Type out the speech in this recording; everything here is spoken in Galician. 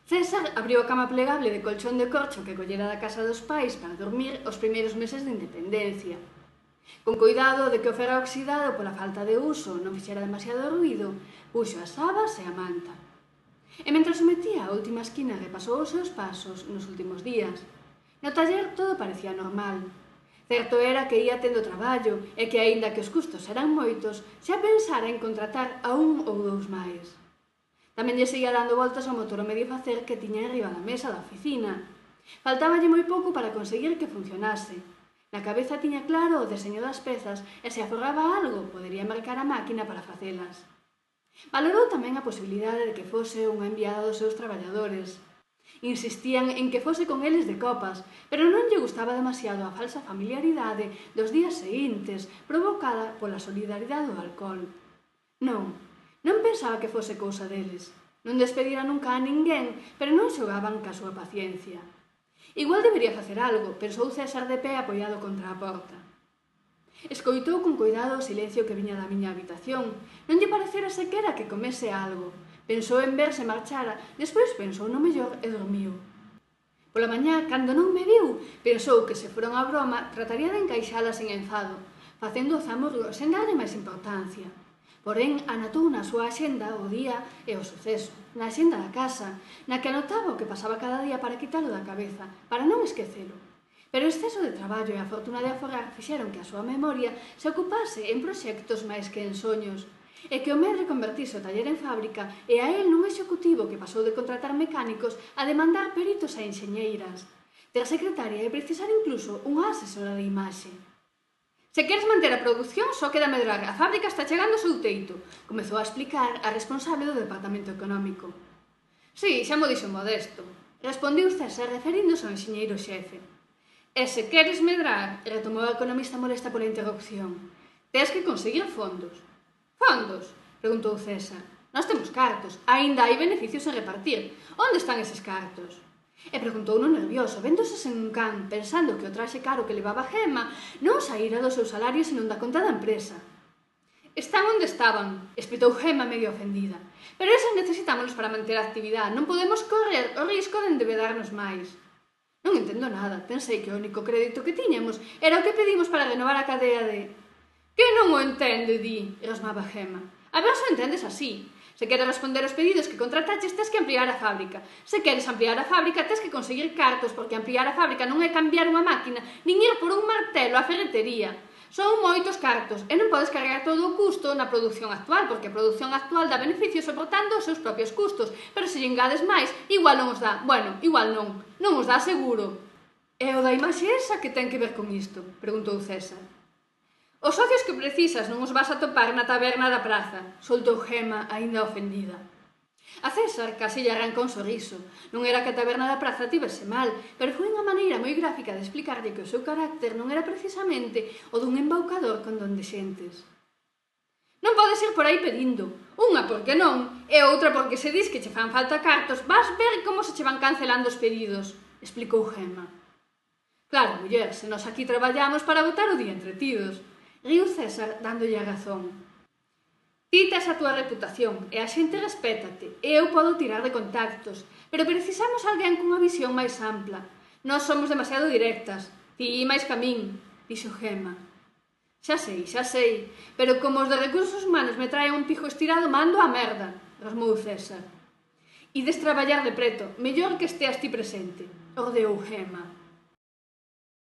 César abriu a cama plegable de colchón de corcho que collera da casa dos pais para dormir os primeiros meses de independencia. Con cuidado de que o ferro oxidado pola falta de uso non fixera demasiado ruído, puxo as sabas e a manta. E mentre se metía a última esquina repasou os seus pasos nos últimos días. No taller todo parecía normal. Certo era que ía tendo traballo e que, aínda que os custos eran moitos, xa pensara en contratar a un ou dous máis. Tamén lle seguía dando voltas ao motor o medio facer que tiña enriba da mesa da oficina. Faltáballe moi pouco para conseguir que funcionase. Na cabeza tiña claro o deseño das pezas e se aforraba algo podería marcar a máquina para facelas. Valorou tamén a posibilidade de que fose unha enviada dos seus traballadores. Insistían en que fose con eles de copas, pero non lle gustaba demasiado a falsa familiaridade dos días seguintes provocada pola solidaridade do alcohol. Non pensaba que fose cousa deles. Non despedira nunca a ninguén, pero non xogaban ca súa paciencia. Igual debería facer algo, pensou César de pé apoiado contra a porta. Escoitou con cuidado o silencio que viña da miña habitación. Non lle parecera sequera que comese algo. Pensou en ver se marchara, despois pensou no mellor e dormiu. Pola mañá, cando non me viu, pensou que se fora unha broma trataría de encaixala sen enfado, facendo o zamurro sen darlle máis importancia. Porén, anotou na súa axenda o día e o suceso, na axenda da casa, na que anotaba o que pasaba cada día para quitalo da cabeza, para non esquecelo. Pero o exceso de traballo e a fortuna de aforrar fixeron que a súa memoria se ocupase en proxectos máis que en soños, e que o medre convertise o taller en fábrica e a el nun executivo que pasou de contratar mecánicos a demandar peritos e enxeñeiras, ter secretaria e precisar incluso unha asesora de imaxe. Se queres manter a produción, só queda medrar. A fábrica está chegando ao seu teito, comezou a explicar a responsable do departamento económico. Si, xa mo dixo Modesto, respondiu César referíndose ao enxeñeiro xefe. E se queres medrar, retomou a economista molesta pola interrupción, tes que conseguir fondos. Fondos? Preguntou César. Nós temos cartos, aínda hai beneficios a repartir. Onde están eses cartos? E preguntouno nervioso, véndose sen un can, pensando que o traxe caro que levaba Gema non saíra do seu salario senón da conta da empresa. Están onde estaban, explitou Gema medio ofendida. Pero eses necesitámonos para manter a actividade, non podemos correr o risco de endebedarnos máis. Non entendo nada, pensei que o único crédito que tiñamos era o que pedimos para renovar a cadea de... Que non o entende, di, rosmaba Gema. A ver se o entendes así. Se queres responder aos pedidos que contrataches, tes que ampliar a fábrica. Se queres ampliar a fábrica, tes que conseguir cartos, porque ampliar a fábrica non é cambiar unha máquina, nin ir por un martelo á ferretería. Son moitos cartos, e non podes cargar todo o custo na produción actual, porque a produción actual dá beneficios soportando os seus propios custos, pero se lle engades máis, igual non os dá. Bueno, igual non os dá seguro. E o da imaxe esa que ten que ver con isto? Preguntou César. Os socios que precisas non os vas a topar na taberna da praza, soltou Gema, aínda ofendida. A César case lle arrancou un sorriso. Non era que a taberna da praza tivese mal, pero foi unha maneira moi gráfica de explicarlle que o seu carácter non era precisamente o dun embaucador con don de xentes. Non podes ir por aí pedindo. Unha porque non, e outra porque se dis que che fan falta cartos, vas ver como se che van cancelando os pedidos, explicou Gema. Claro, muller, se nós aquí traballamos para botar o día entretidos. Riu César dándolle a razón. Ti tes a túa reputación e a xente respétate e eu podo tirar de contactos, pero precisamos alguén cunha visión máis ampla. Nós somos demasiado directas, ti máis ca min, dixo Gema. Xa sei, pero como os de recursos humanos me traen un pijo estirado, mando a merda, rosmou César. Ides traballar de preto, mellor que esteas ti presente, ordeou Gema.